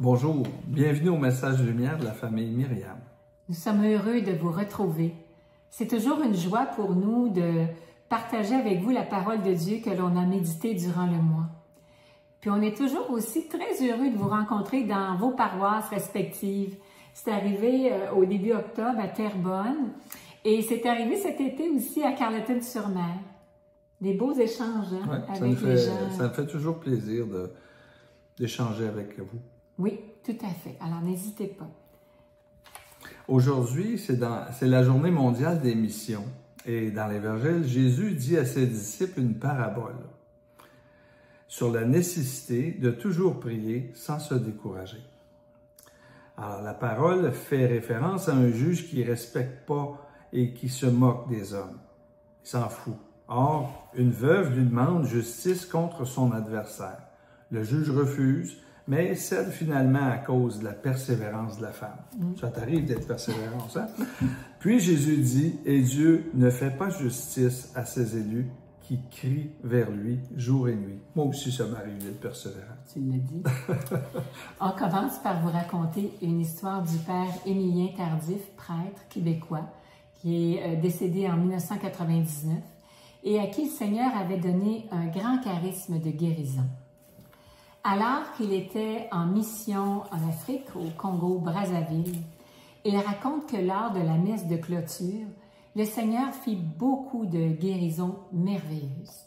Bonjour, bienvenue au Message Lumière de la famille Myriam. Nous sommes heureux de vous retrouver. C'est toujours une joie pour nous de partager avec vous la parole de Dieu que l'on a méditée durant le mois. Puis on est toujours aussi très heureux de vous rencontrer dans vos paroisses respectives. C'est arrivé au début octobre à Terrebonne et c'est arrivé cet été aussi à Carleton-sur-Mer. Des beaux échanges avec les gens. Ça me fait toujours plaisir d'échanger avec vous. Oui, tout à fait. Alors n'hésitez pas. Aujourd'hui, c'est la journée mondiale des missions. Et dans l'Évangile, Jésus dit à ses disciples une parabole sur la nécessité de toujours prier sans se décourager. Alors, la parole fait référence à un juge qui ne respecte pas et qui se moque des hommes. Il s'en fout. Or, une veuve lui demande justice contre son adversaire. Le juge refuse, mais cède finalement à cause de la persévérance de la femme. Ça t'arrive d'être persévérance, hein? Puis Jésus dit, « Et Dieu ne fait pas justice à ses élus qui crient vers lui jour et nuit. » Moi aussi, ça m'arrive d'être persévérant. Tu l'as dit. On commence par vous raconter une histoire du père Émilien Tardif, prêtre québécois, qui est décédé en 1999 et à qui le Seigneur avait donné un grand charisme de guérison. Alors qu'il était en mission en Afrique, au Congo-Brazzaville, il raconte que lors de la messe de clôture, le Seigneur fit beaucoup de guérisons merveilleuses.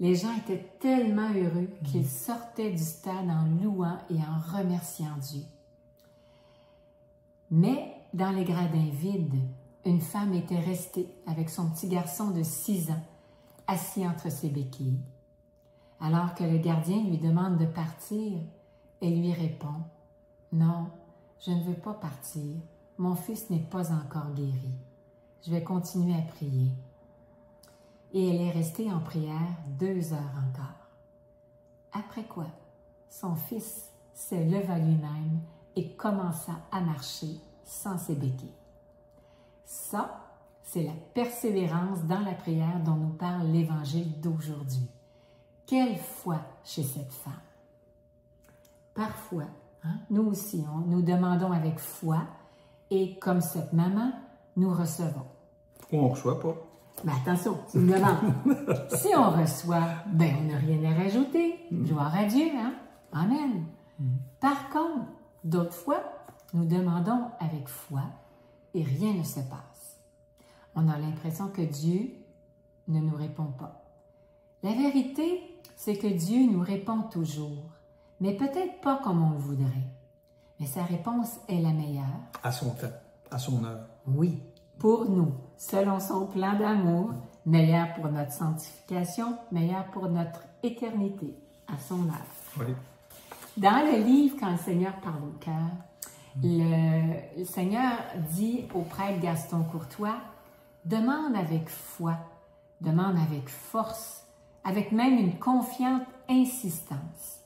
Les gens étaient tellement heureux qu'ils sortaient du stade en louant et en remerciant Dieu. Mais dans les gradins vides, une femme était restée avec son petit garçon de 6 ans, assis entre ses béquilles. Alors que le gardien lui demande de partir, elle lui répond « Non, je ne veux pas partir. Mon fils n'est pas encore guéri. Je vais continuer à prier. » Et elle est restée en prière 2 heures encore. Après quoi, son fils se leva lui-même et commença à marcher sans ses béquilles. Ça, c'est la persévérance dans la prière dont nous parle l'Évangile d'aujourd'hui. Quelle foi chez cette femme! Parfois, nous aussi, nous demandons avec foi et comme cette maman, nous recevons. Ou on ne reçoit pas. Mais attention, c'est une demande. Si on reçoit, on n'a rien à rajouter. Gloire à Dieu, hein? Amen. Par contre, d'autres fois, nous demandons avec foi et rien ne se passe. On a l'impression que Dieu ne nous répond pas. La vérité, c'est que Dieu nous répond toujours, mais peut-être pas comme on le voudrait. Mais sa réponse est la meilleure. À son temps, à son heure. Oui, pour nous, selon son plan d'amour, meilleur pour notre sanctification, meilleur pour notre éternité, à son heure. Oui. Dans le livre « Quand le Seigneur parle au cœur », le Seigneur dit au prêtre Gaston Courtois, « Demande avec foi, demande avec force, avec même une confiante insistance.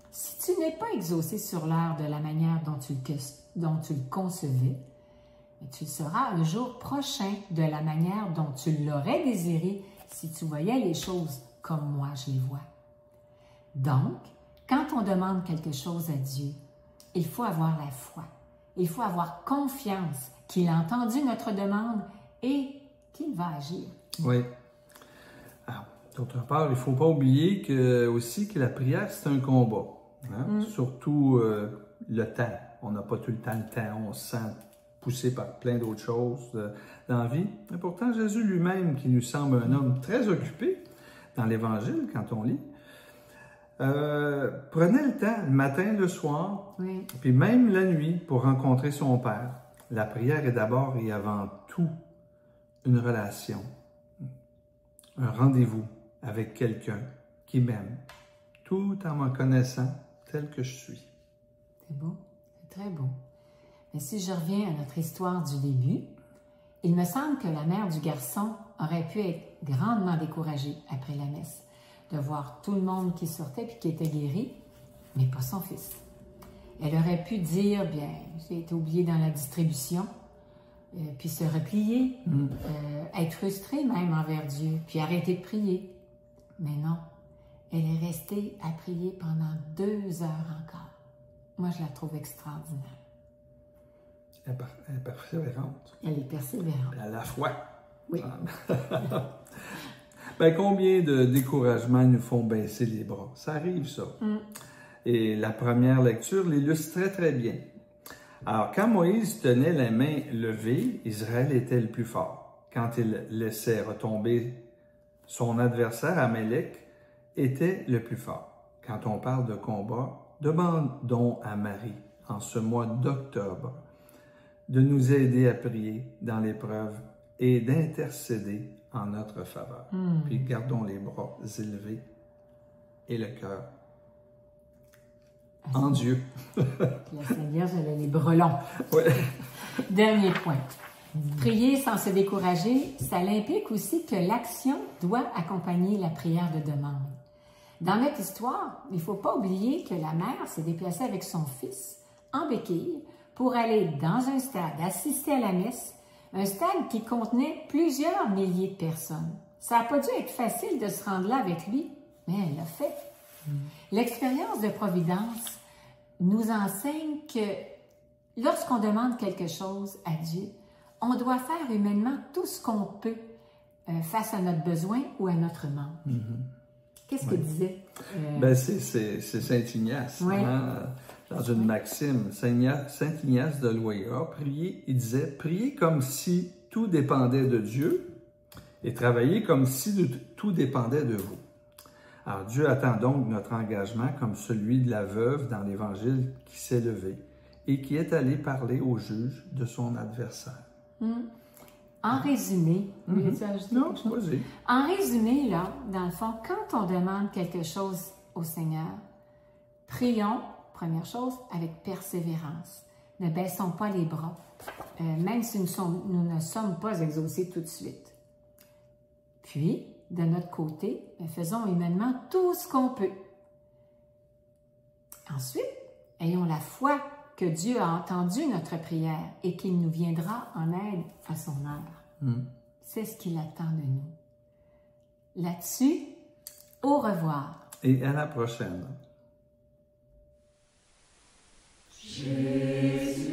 Si tu n'es pas exaucé sur l'heure de la manière dont tu le concevais, tu le seras un jour prochain de la manière dont tu l'aurais désiré si tu voyais les choses comme moi je les vois. » Donc, quand on demande quelque chose à Dieu, il faut avoir la foi. Il faut avoir confiance qu'il a entendu notre demande et qu'il va agir. Oui. D'autre part, il ne faut pas oublier aussi que la prière, c'est un combat. Surtout le temps. On n'a pas tout le temps. On se sent poussé par plein d'autres choses dans la vie. Et pourtant, Jésus lui-même, qui nous semble un homme très occupé dans l'Évangile, quand on lit, prenait le temps, le matin, le soir, puis même la nuit, pour rencontrer son Père. La prière est d'abord et avant tout une relation, un rendez-vous avec quelqu'un qui m'aime, tout en me connaissant tel que je suis. C'est beau, c'est très beau. Mais si je reviens à notre histoire du début, il me semble que la mère du garçon aurait pu être grandement découragée après la messe, de voir tout le monde qui sortait puis qui était guéri, mais pas son fils. Elle aurait pu dire, j'ai été oubliée dans la distribution, puis se replier, être frustrée même envers Dieu, puis arrêter de prier. Mais non, elle est restée à prier pendant 2 heures encore. Moi, je la trouve extraordinaire. Elle est persévérante. Elle est persévérante. À la foi. Oui. Ben, combien de découragements nous font baisser les bras? Ça arrive, ça. Et la première lecture l'illustre très, très bien. Alors, quand Moïse tenait la main levée, Israël était le plus fort. Quand il laissait retomber son adversaire, Amélec, était le plus fort. Quand on parle de combat, demandons à Marie, en ce mois d'octobre, de nous aider à prier dans l'épreuve et d'intercéder en notre faveur. Puis gardons les bras élevés et le cœur en Dieu. La Seigneur, elle a les bras longs. Ouais. Dernier point. Prier sans se décourager, ça implique aussi que l'action doit accompagner la prière de demande. Dans notre histoire, il ne faut pas oublier que la mère s'est déplacée avec son fils en béquille pour aller dans un stade, assister à la messe, un stade qui contenait plusieurs milliers de personnes. Ça n'a pas dû être facile de se rendre là avec lui, mais elle l'a fait. L'expérience de Providence nous enseigne que lorsqu'on demande quelque chose à Dieu, on doit faire humainement tout ce qu'on peut face à notre besoin ou à notre manque. Qu'est-ce que disait? Ben c'est Saint Ignace. Oui. Hein? Dans une maxime, Saint Ignace de Loyola, il disait « Priez comme si tout dépendait de Dieu et travaillez comme si tout dépendait de vous. » Alors Dieu attend donc notre engagement comme celui de la veuve dans l'Évangile qui s'est levée et qui est allée parler au juge de son adversaire. En résumé, Non, vas-y. En résumé, là, dans le fond, quand on demande quelque chose au Seigneur, prions, première chose, avec persévérance. Ne baissons pas les bras, même si nous ne sommes pas exaucés tout de suite. Puis, de notre côté, faisons humainement tout ce qu'on peut. Ensuite, ayons la foi que Dieu a entendu notre prière et qu'il nous viendra en aide à son œuvre. C'est ce qu'il attend de nous. Là-dessus, au revoir. Et à la prochaine. Jésus.